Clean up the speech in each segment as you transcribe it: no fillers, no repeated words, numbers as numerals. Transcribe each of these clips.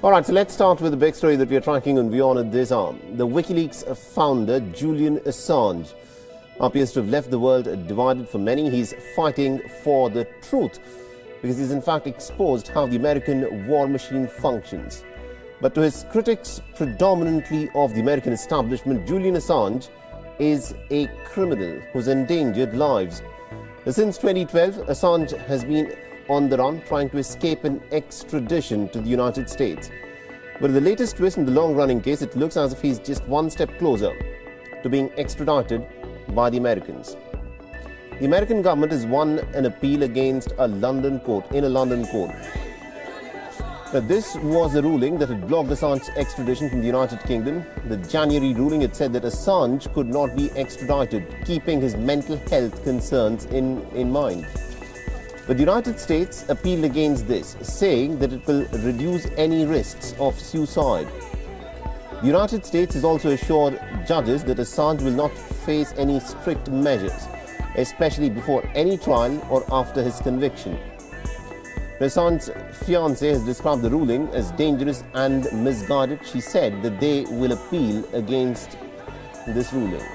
All right, so let's start with the big story that we are tracking on WION at this hour. The Wikileaks founder, Julian Assange, appears to have left the world divided. For many, he's fighting for the truth because he's in fact exposed how the American war machine functions. But to his critics, predominantly of the American establishment, Julian Assange is a criminal who's endangered lives. Since 2012, Assange has been on the run, trying to escape an extradition to the United States. But in the latest twist in the long-running case, it looks as if he's just one step closer to being extradited by the Americans. The American government has won an appeal against a London court, in a London court. Now, this was a ruling that had blocked Assange's extradition from the United Kingdom. The January ruling had said that Assange could not be extradited, keeping his mental health concerns in mind. But the United States appealed against this, saying that it will reduce any risks of suicide. The United States has also assured judges that Assange will not face any strict measures, especially before any trial or after his conviction. Assange's fiancée has described the ruling as dangerous and misguided. She said that they will appeal against this ruling.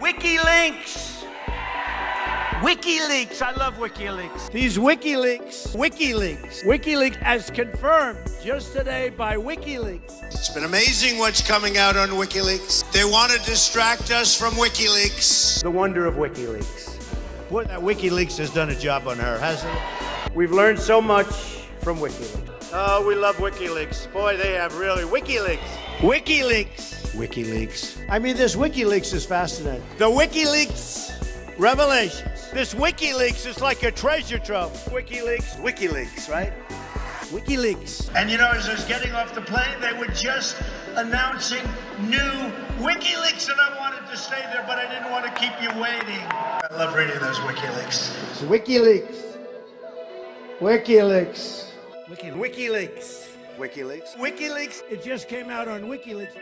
Wikileaks! Wikileaks! I love Wikileaks. These Wikileaks as confirmed just today by Wikileaks. It's been amazing what's coming out on Wikileaks. They want to distract us from Wikileaks. The wonder of Wikileaks. Boy, that Wikileaks has done a job on her, hasn't it? We've learned so much from Wikileaks. Oh, we love Wikileaks. Boy, they have really... Wikileaks. Wikileaks. I mean, this Wikileaks is fascinating. The Wikileaks revelations. This Wikileaks is like a treasure trove. Wikileaks, right? Wikileaks. And you know, as I was getting off the plane, they were just announcing new Wikileaks, and I wanted to stay there, but I didn't want to keep you waiting. I love reading those Wikileaks. It's Wikileaks. Wikileaks. It just came out on Wikileaks.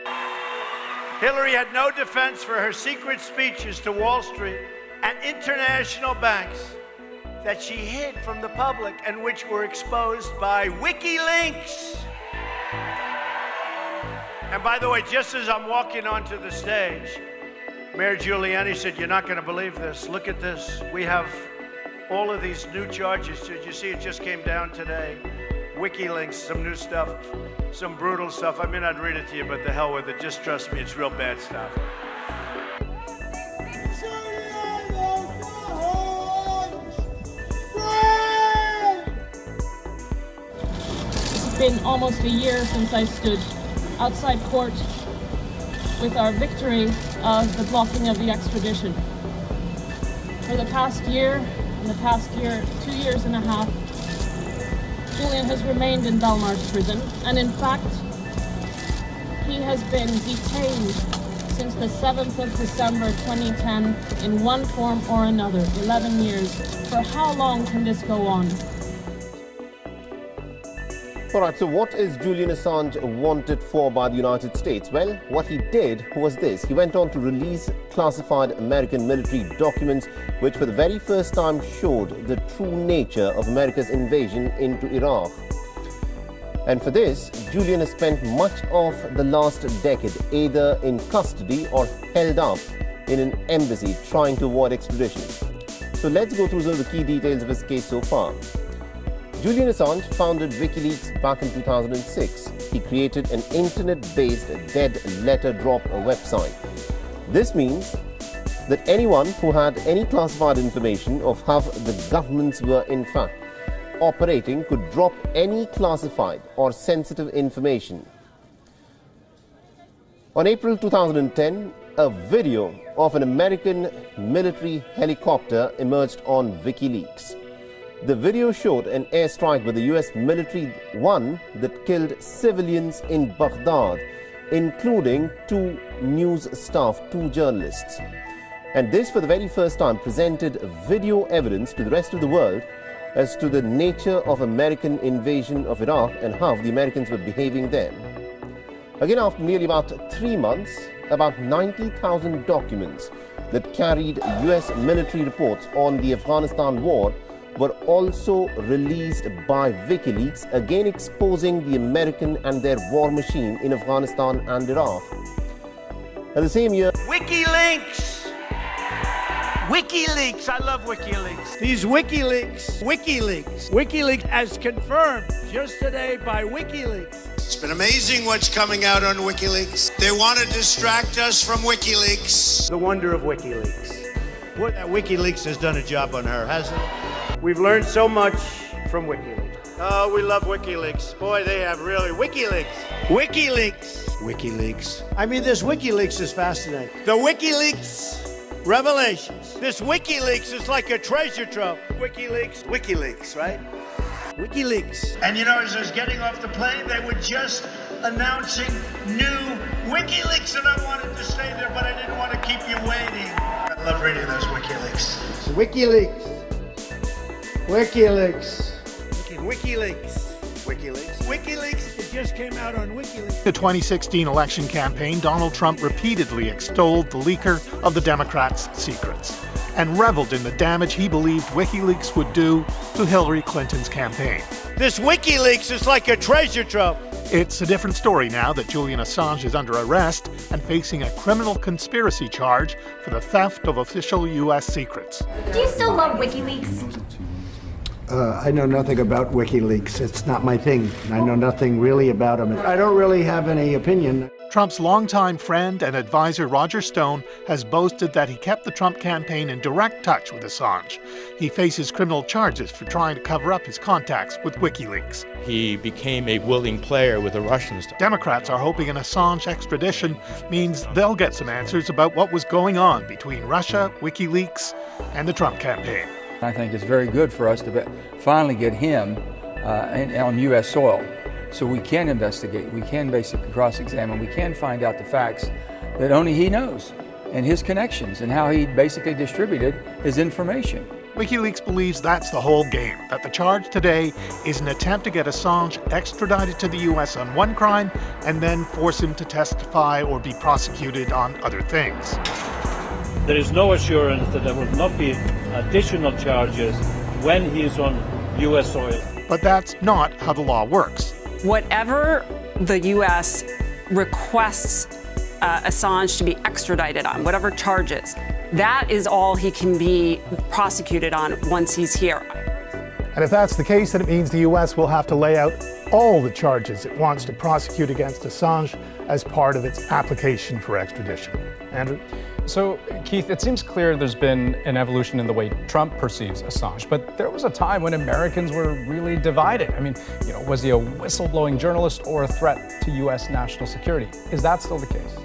Hillary had no defense for her secret speeches to Wall Street and international banks that she hid from the public and which were exposed by Wikileaks. And by the way, just as I'm walking onto the stage, Mayor Giuliani said, "You're not going to believe this. Look at this. We have all of these new charges. Did you see it just came down today? Wikileaks, some new stuff, some brutal stuff. I mean, I'd read it to you, but the hell with it. Just trust me, it's real bad stuff." It's been almost a year since I stood outside court with our victory of the blocking of the extradition. For the past year, 2 years and a half, Julian has remained in Belmarsh prison, and in fact, he has been detained since the 7th of December 2010 in one form or another, 11 years. For how long can this go on? All right, so what is Julian Assange wanted for by the United States? Well, what he did was this. He went on to release classified American military documents which for the very first time showed the true nature of America's invasion into Iraq. And for this, Julian has spent much of the last decade either in custody or held up in an embassy trying to avoid extradition. So let's go through some of the key details of his case so far. Julian Assange founded Wikileaks back in 2006. He created an internet-based dead letter drop website. This means that anyone who had any classified information of how the governments were in fact operating could drop any classified or sensitive information. On April 2010, a video of an American military helicopter emerged on Wikileaks. The video showed an airstrike by the US military, one that killed civilians in Baghdad, including 2 news staff, 2 journalists. And this, for the very first time, presented video evidence to the rest of the world as to the nature of American invasion of Iraq and how the Americans were behaving there. Again, after nearly about 3 months, about 90,000 documents that carried US military reports on the Afghanistan war were also released by Wikileaks, again exposing the American and their war machine in Afghanistan and Iraq. And the same year, WikiLeaks! WikiLeaks! I love WikiLeaks. These WikiLeaks as confirmed just today by WikiLeaks. It's been amazing what's coming out on WikiLeaks. They want to distract us from WikiLeaks. The wonder of WikiLeaks. What WikiLeaks has done a job on her, hasn't it? We've learned so much from WikiLeaks. Oh, we love WikiLeaks. Boy, they have really WikiLeaks. WikiLeaks. I mean, this WikiLeaks is fascinating. The WikiLeaks revelations. This WikiLeaks is like a treasure trove. WikiLeaks, right? WikiLeaks. And you know, as I was getting off the plane, they were just announcing new WikiLeaks, and I wanted to stay there, but I didn't want to keep you waiting. I love reading those WikiLeaks. WikiLeaks. It just came out on WikiLeaks. The 2016 election campaign, Donald Trump repeatedly extolled the leaker of the Democrats' secrets and reveled in the damage he believed WikiLeaks would do to Hillary Clinton's campaign. This WikiLeaks is like a treasure trove. It's a different story now that Julian Assange is under arrest and facing a criminal conspiracy charge for the theft of official U.S. secrets. Do you still love WikiLeaks? I know nothing about WikiLeaks. It's not my thing. I know nothing really about them. I don't really have any opinion. Trump's longtime friend and advisor Roger Stone has boasted that he kept the Trump campaign in direct touch with Assange. He faces criminal charges for trying to cover up his contacts with WikiLeaks. He became a willing player with the Russians. Democrats are hoping an Assange extradition means they'll get some answers about what was going on between Russia, WikiLeaks, and the Trump campaign. I think it's very good for us to finally get him on U.S. soil so we can investigate, we can basically cross-examine, we can find out the facts that only he knows and his connections and how he basically distributed his information. WikiLeaks believes that's the whole game, that the charge today is an attempt to get Assange extradited to the U.S. on one crime and then force him to testify or be prosecuted on other things. There is no assurance that there will not be additional charges when he is on U.S. soil. But that's not how the law works. Whatever the U.S. requests Assange to be extradited on, whatever charges, that is all he can be prosecuted on once he's here. And if that's the case, then it means the U.S. will have to lay out all the charges it wants to prosecute against Assange as part of its application for extradition. Andrew? So, Keith, it seems clear there's been an evolution in the way Trump perceives Assange, but there was a time when Americans were really divided. I mean, was he a whistleblowing journalist or a threat to U.S. national security? Is that still the case?